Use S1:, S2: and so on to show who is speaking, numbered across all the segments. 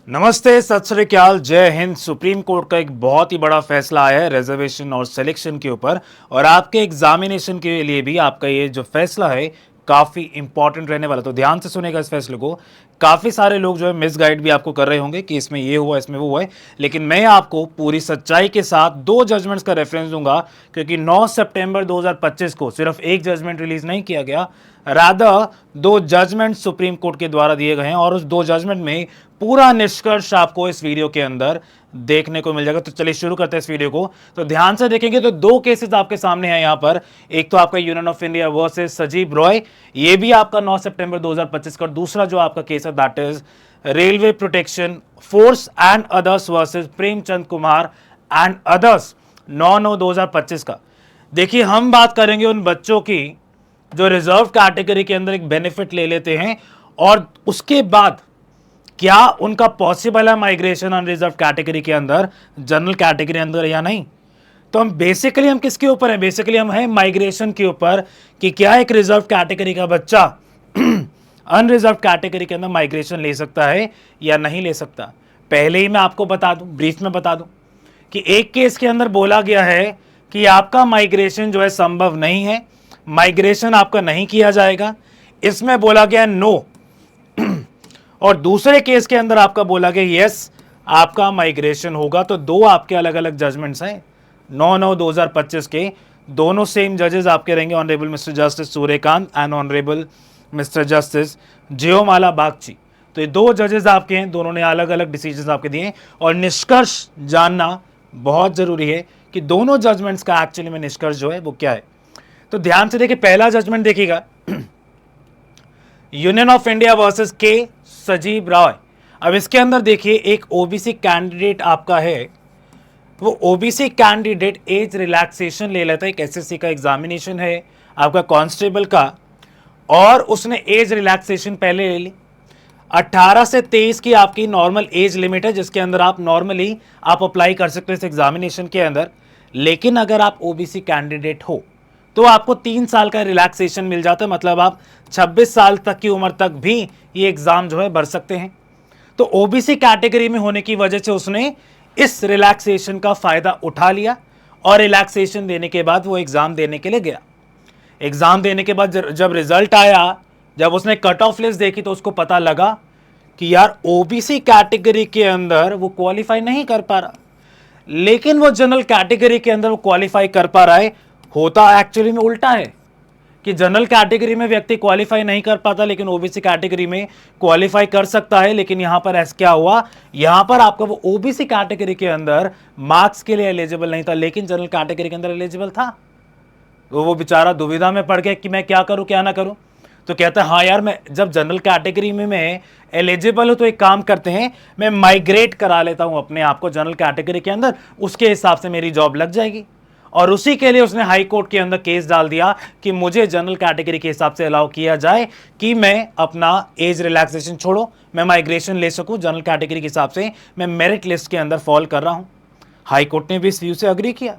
S1: नमस्ते, सत श्री अकाल, जय हिंद। सुप्रीम कोर्ट का एक बहुत ही बड़ा फैसला आया है रिजर्वेशन और सिलेक्शन के ऊपर। और आपके एग्जामिनेशन के लिए भी आपका ये जो फैसला है काफ़ी इंपॉर्टेंट रहने वाला। तो ध्यान से सुनेगा इस फैसले को। काफ़ी सारे लोग जो है मिसगाइड भी आपको कर रहे होंगे कि इसमें ये हुआ, इसमें वो हुआ है, लेकिन मैं आपको पूरी सच्चाई के साथ दो जजमेंट्स का रेफरेंस दूंगा, क्योंकि 9 सितंबर 2025 को सिर्फ एक जजमेंट रिलीज नहीं किया गया, रादर दो जजमेंट सुप्रीम कोर्ट के द्वारा दिए गए हैं। और उस दो जजमेंट में पूरा निष्कर्ष आपको इस वीडियो के अंदर देखने को मिल जाएगा। तो चलिए शुरू करते हैं इस वीडियो को। तो ध्यान से देखेंगे तो दो केसेस आपके सामने हैं यहां पर। एक तो आपका यूनियन ऑफ इंडिया वर्सेस सजीव रॉय, ये भी आपका 9 सितंबर 2025 का। दूसरा जो आपका केस है that is railway protection force and others versus Premchand Kumar and others 9/9/2025 का। देखिए, हम बात करेंगे उन बच्चों की जो रिजर्व कैटेगरी के अंदर एक बेनिफिट ले लेते हैं और उसके बाद क्या उनका पॉसिबल है माइग्रेशन अनरिजर्व कैटेगरी के अंदर जनरल कैटेगरी अंदर या नहीं। तो हम बेसिकली हम किसके ऊपर हैं? बेसिकली हम हैं माइग्रेशन के ऊपर कि क्या एक रिजर्व कैटेगरी का बच्चा अनरिजर्व कैटेगरी के अंदर माइग्रेशन ले सकता है या नहीं ले सकता। पहले ही मैं आपको बता दूं, ब्रीफ में बता दूं कि एक केस के अंदर बोला गया है कि आपका माइग्रेशन जो है संभव नहीं है, माइग्रेशन आपका नहीं किया जाएगा, इसमें बोला गया नो। और दूसरे केस के अंदर आपका बोला गया यस, आपका माइग्रेशन होगा। तो दो आपके अलग अलग जजमेंट्स हैं 9/9/2025 के। दोनों सेम जजेस आपके रहेंगे, honourable mister justice Suryakant and honourable mister justice Joymalya Bagchi. तो ये दो जजेस आपके हैं, दोनों ने अलग अलग डिसीजन आपके दिए। और निष्कर्ष जानना बहुत जरूरी है कि दोनों जजमेंट्स का एक्चुअली में निष्कर्ष जो है वो क्या है। तो ध्यान से देखिए, पहला जजमेंट देखिएगा, यूनियन ऑफ इंडिया वर्सेस के सजीव रॉय। अब इसके अंदर देखिए, एक ओबीसी कैंडिडेट आपका है, वो ओबीसी कैंडिडेट एज रिलैक्सेशन ले लेता है। एक एसएससी का एग्जामिनेशन है आपका कांस्टेबल का, और उसने एज रिलैक्सेशन पहले ले ली। 18 से 23 की आपकी नॉर्मल एज लिमिट है, जिसके अंदर आप नॉर्मली आप अप्लाई कर सकते हैं इस एग्जामिनेशन के अंदर। लेकिन अगर आप ओबीसी कैंडिडेट हो तो आपको 3 साल का रिलैक्सेशन मिल जाता है, मतलब आप 26 साल तक की उम्र तक भी ये एग्जाम जो है भर सकते हैं। तो ओबीसी कैटेगरी में होने की वजह से उसने इस रिलैक्सेशन का फायदा उठा लिया, और रिलैक्सेशन देने के बाद वो एग्जाम देने के लिए गया। एग्जाम देने के बाद जब रिजल्ट आया, जब उसने कट ऑफ लिस्ट देखी, तो उसको पता लगा कि यार ओबीसी कैटेगरी के अंदर वो क्वालिफाई नहीं कर पा रहा, लेकिन वो जनरल कैटेगरी के अंदर वो क्वालिफाई कर पा रहा है। होता एक्चुअली में उल्टा है कि जनरल कैटेगरी में व्यक्ति क्वालिफाई नहीं कर पाता, लेकिन ओबीसी कैटेगरी में क्वालिफाई कर सकता है। लेकिन यहां पर ऐसा क्या हुआ, यहां पर आपका वो ओबीसी कैटेगरी के अंदर मार्क्स के लिए एलिजिबल नहीं था, लेकिन जनरल कैटेगरी के अंदर एलिजिबल था। तो वो बेचारा दुविधा में पड़ गया कि मैं क्या करूं क्या ना करूं। तो कहता है हाँ यार, मैं जब जनरल कैटेगरी में मैं एलिजिबल हूं तो एक काम करते हैं, मैं माइग्रेट करा लेता हूं अपने आप को जनरल कैटेगरी के अंदर, उसके हिसाब से मेरी जॉब लग जाएगी। और उसी के लिए उसने हाई कोर्ट के अंदर केस डाल दिया कि मुझे जनरल कैटेगरी के हिसाब से अलाउ किया जाए कि मैं अपना एज रिलैक्सेशन छोड़ो, मैं माइग्रेशन ले सकूं जनरल कैटेगरी के हिसाब से, मैं मेरिट लिस्ट के अंदर फॉल कर रहा हूं। हाई कोर्ट ने भी इस व्यू से अग्री किया।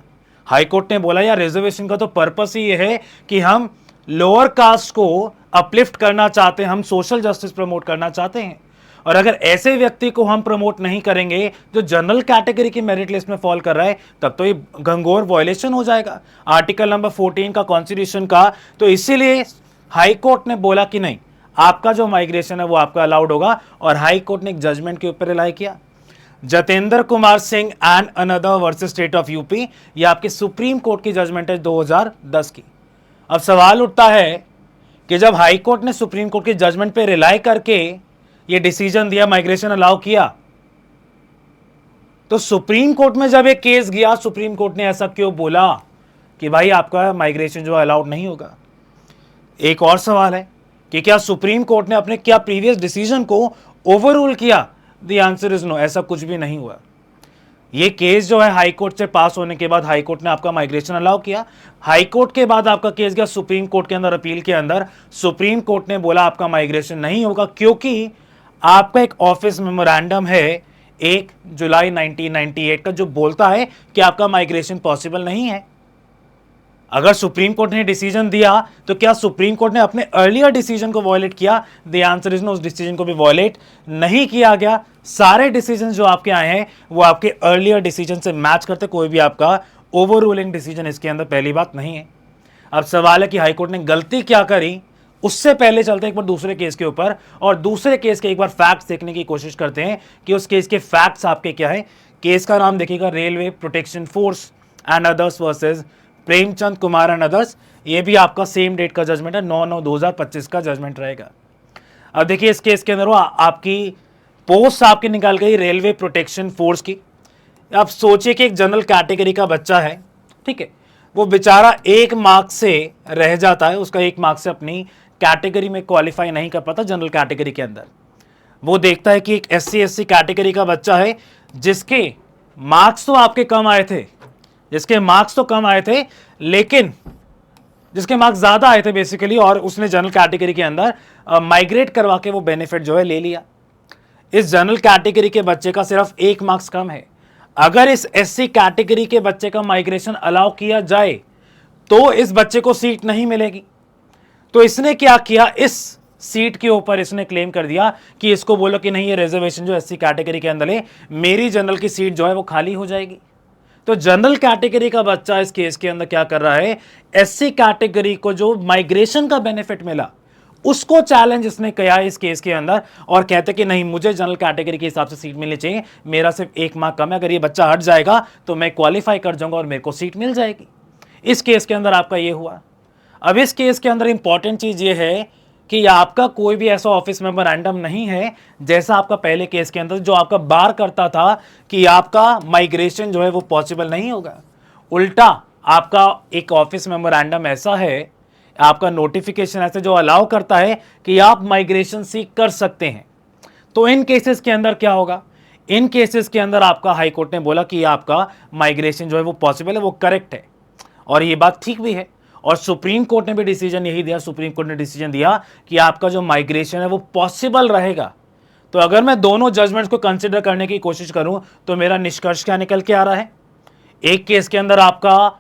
S1: हाई कोर्ट ने बोला यार, रिजर्वेशन का तो पर्पस ही ये है कि हम लोअर कास्ट को अपलिफ्ट करना चाहते हैं, हम सोशल जस्टिस प्रमोट करना चाहते हैं। और अगर ऐसे व्यक्ति को हम प्रमोट नहीं करेंगे जो जनरल कैटेगरी की मेरिट लिस्ट में फॉल कर रहा है, तब तो ये घंघोर वायलेशन हो जाएगा आर्टिकल नंबर 14 का कॉन्स्टिट्यूशन का। तो इसीलिए हाई कोर्ट ने बोला कि नहीं, आपका जो माइग्रेशन है वो आपका अलाउड होगा। और हाई कोर्ट ने एक जजमेंट के ऊपर रिलाई किया, Jatendra Kumar Singh and another versus state of UP. ये आपकी सुप्रीम कोर्ट की जजमेंट है 2010 की। अब सवाल उठता है कि जब हाई कोर्ट ने सुप्रीम कोर्ट की जजमेंट पे रिलाई करके ये डिसीजन दिया, माइग्रेशन अलाउ किया, तो सुप्रीम कोर्ट में जब एक केस गया, सुप्रीम कोर्ट ने ऐसा क्यों बोला कि भाई आपका माइग्रेशन जो अलाउड नहीं होगा। एक और सवाल है कि क्या सुप्रीम कोर्ट ने अपने क्या प्रीवियस डिसीजन को ओवररूल किया? द आंसर इज नो, ऐसा कुछ भी नहीं हुआ। ये केस जो है हाई कोर्ट से पास होने के बाद हाई कोर्ट ने आपका माइग्रेशन अलाउ किया। हाई कोर्ट के बाद आपका केस गया सुप्रीम कोर्ट के अंदर, अपील के अंदर। सुप्रीम कोर्ट ने बोला आपका माइग्रेशन नहीं होगा, क्योंकि आपका एक ऑफिस मेमोरेंडम है 1 जुलाई 1998 का, जो बोलता है कि आपका माइग्रेशन पॉसिबल नहीं है। अगर सुप्रीम कोर्ट ने डिसीजन दिया तो क्या सुप्रीम कोर्ट ने अपने अर्लियर डिसीजन को वॉयलेट किया? द आंसर इज नो, उस डिसीजन को भी वॉयलेट नहीं किया गया। सारे डिसीजन जो आपके आए हैं वो आपके अर्लियर डिसीजन से मैच करते, कोई भी आपका ओवर रूलिंग डिसीजन इसके अंदर पहली बात नहीं है। अब सवाल है कि हाईकोर्ट ने गलती क्या करी, उससे पहले चलते हैं एक बार दूसरे केस के ऊपर, और दूसरे केस के एक बार फैक्ट्स देखने की कोशिश करते हैं कि उस केस के फैक्ट्स आपके क्या है। केस का नाम देखिएगा, railway protection force and others versus Premchand Kumar and others. ये भी आपका सेम डेट का जजमेंट है, 9/9/2025 का जजमेंट रहेगा। अब देखिए इस केस के अंदर वो आपकी पोस्ट आपकी निकाल गई रेलवे प्रोटेक्शन फोर्स की। अब सोचिए कि एक जनरल कैटेगरी का बच्चा है, ठीक है, वो बेचारा 1 मार्क्स से रह जाता है, उसका 1 मार्क्स से अपनी कैटेगरी में क्वालिफाई नहीं कर पाता जनरल कैटेगरी के अंदर। वो देखता है कि एक SC/SC कैटेगरी का बच्चा है जिसके मार्क्स तो आपके कम आए थे, लेकिन जिसके मार्क्स ज्यादा आए थे बेसिकली, और उसने जनरल कैटेगरी के अंदर माइग्रेट करवा के वो बेनिफिट जो है ले लिया। इस जनरल कैटेगरी के बच्चे का सिर्फ 1 मार्क्स कम है। अगर इस SC कैटेगरी के बच्चे का माइग्रेशन अलाउ किया जाए तो इस बच्चे को सीट नहीं मिलेगी। तो इसने क्या किया, इस सीट के ऊपर इसने क्लेम कर दिया कि इसको बोलो कि नहीं, ये रिजर्वेशन जो SC कैटेगरी के अंदर है, मेरी जनरल की सीट जो है वो खाली हो जाएगी। तो जनरल कैटेगरी का बच्चा इस केस के अंदर क्या कर रहा है, SC कैटेगरी को जो माइग्रेशन का बेनिफिट मिला उसको चैलेंज इसने किया इस केस के अंदर, और कहते कि नहीं, मुझे जनरल कैटेगरी के हिसाब से सीट मिलनी चाहिए, मेरा सिर्फ 1 मार्क कम है, अगर ये बच्चा हट जाएगा तो मैं क्वालिफाई कर जाऊंगा और मेरे को सीट मिल जाएगी। इस केस के अंदर आपका ये हुआ। अब इस केस के अंदर इंपॉर्टेंट चीज ये है कि आपका कोई भी ऐसा ऑफिस मेमोरेंडम नहीं है जैसा आपका पहले केस के अंदर जो आपका बार करता था कि आपका माइग्रेशन जो है वो पॉसिबल नहीं होगा। उल्टा आपका एक ऑफिस मेमोरेंडम ऐसा है, आपका नोटिफिकेशन ऐसे जो अलाउ करता है कि आप माइग्रेशन सीख कर सकते हैं। तो इन केसेस के अंदर क्या होगा, इन केसेस के अंदर आपका हाई कोर्ट ने बोला कि आपका माइग्रेशन जो है वो पॉसिबल है, वो करेक्ट है, और ये बात ठीक भी है। और सुप्रीम कोर्ट ने भी डिसीजन यही दिया, सुप्रीम कोर्ट ने डिसीजन दिया कि आपका जो माइग्रेशन है वो पॉसिबल रहेगा। तो अगर मैं दोनों जजमेंट्स को कंसिडर करने की कोशिश करूं तो मेरा निष्कर्ष क्या निकल के आ रहा है, एक केस के अंदर आपका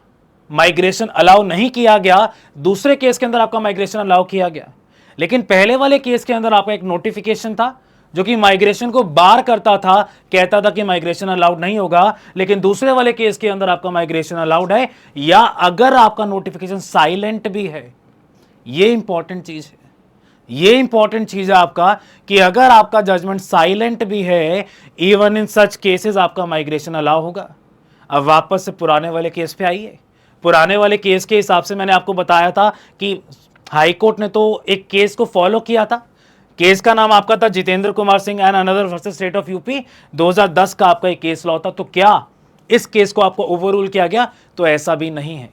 S1: माइग्रेशन अलाउ नहीं किया गया, दूसरे केस के अंदर आपका माइग्रेशन अलाउ किया गया। लेकिन पहले वाले केस के अंदर आपका एक नोटिफिकेशन था जो कि माइग्रेशन को बार करता था, कहता था कि माइग्रेशन अलाउड नहीं होगा, लेकिन दूसरे वाले केस के अंदर आपका माइग्रेशन अलाउड है, या अगर आपका नोटिफिकेशन साइलेंट भी है। ये इंपॉर्टेंट चीज है, ये इंपॉर्टेंट चीज है आपका कि अगर आपका जजमेंट साइलेंट भी है, इवन इन सच केसेस आपका माइग्रेशन अलाउ होगा। अब वापस से पुराने वाले केस पे आइए। पुराने वाले केस के हिसाब से मैंने आपको बताया था कि हाईकोर्ट ने तो एक केस को फॉलो किया था। केस का नाम आपका था Jitendra Kumar Singh and another versus state of UP, 2010 का आपका एक केस लॉ था। तो क्या इस केस को आपको ओवररूल किया गया? तो ऐसा भी नहीं है।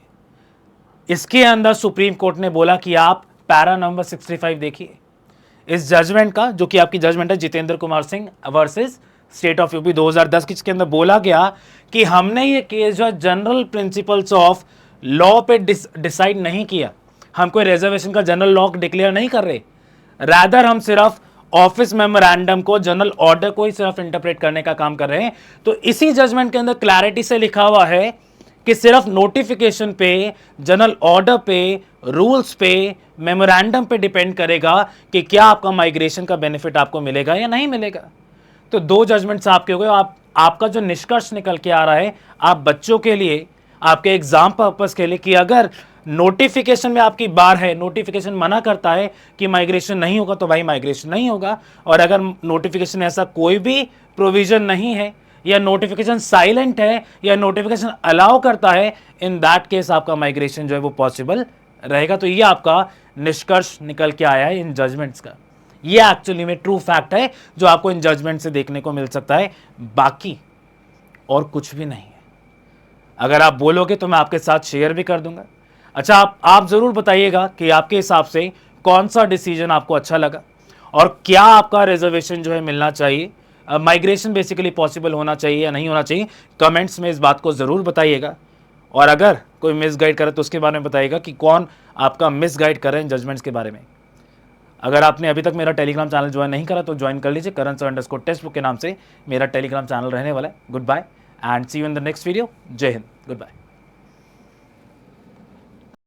S1: इसके अंदर सुप्रीम कोर्ट ने बोला कि आप पैरा नंबर 65 देखिए इस जजमेंट का, जो कि आपकी जजमेंट है Jitendra Kumar Singh versus state of UP 2010 की, जिसके अंदर बोला गया कि हमने ये केस जो जनरल प्रिंसिपल्स ऑफ लॉ पे डिसाइड नहीं किया, हम कोई रिजर्वेशन का जनरल लॉ डिक्लेयर नहीं कर रहे, रादर हम सिर्फ ऑफिस मेमोरेंडम को, जनरल ऑर्डर को ही सिर्फ इंटरप्रेट करने का काम कर रहे हैं। तो इसी जजमेंट के अंदर क्लैरिटी से लिखा हुआ है कि सिर्फ नोटिफिकेशन पे, जनरल ऑर्डर पे, रूल्स पे, मेमोरेंडम पे डिपेंड करेगा कि क्या आपका माइग्रेशन का बेनिफिट आपको मिलेगा या नहीं मिलेगा। तो 2 जजमेंट्स आपके हो गए। आपका जो निष्कर्ष निकल के आ रहा है आप बच्चों के लिए, आपके एग्जाम पर्पस के लिए, कि अगर नोटिफिकेशन में आपकी बार है, नोटिफिकेशन मना करता है कि माइग्रेशन नहीं होगा, तो भाई माइग्रेशन नहीं होगा। और अगर नोटिफिकेशन ऐसा कोई भी प्रोविजन नहीं है, या नोटिफिकेशन साइलेंट है, या नोटिफिकेशन अलाउ करता है, इन दैट केस आपका माइग्रेशन जो है वो पॉसिबल रहेगा। तो ये आपका निष्कर्ष निकल के आया है इन जजमेंट्स का। ये एक्चुअली में ट्रू फैक्ट है जो आपको इन जजमेंट से देखने को मिल सकता है, बाकी और कुछ भी नहीं है। अगर आप बोलोगे तो मैं आपके साथ शेयर भी कर दूंगा। अच्छा, आप जरूर बताइएगा कि आपके हिसाब से कौन सा डिसीजन आपको अच्छा लगा, और क्या आपका रिजर्वेशन जो है मिलना चाहिए, माइग्रेशन बेसिकली पॉसिबल होना चाहिए या नहीं होना चाहिए। कमेंट्स में इस बात को ज़रूर बताइएगा। और अगर कोई मिसगाइड करे तो उसके बारे में बताइएगा कि कौन आपका मिसगाइड कर रहे हैं जजमेंट्स के बारे में। अगर आपने अभी तक मेरा टेलीग्राम चैनल ज्वाइन नहीं करा तो ज्वाइन कर लीजिए। करण_टेक्स्टबुक के नाम से मेरा टेलीग्राम चैनल रहने वाला है। Good bye and see you in the next video. जय हिंद, गुड बाय।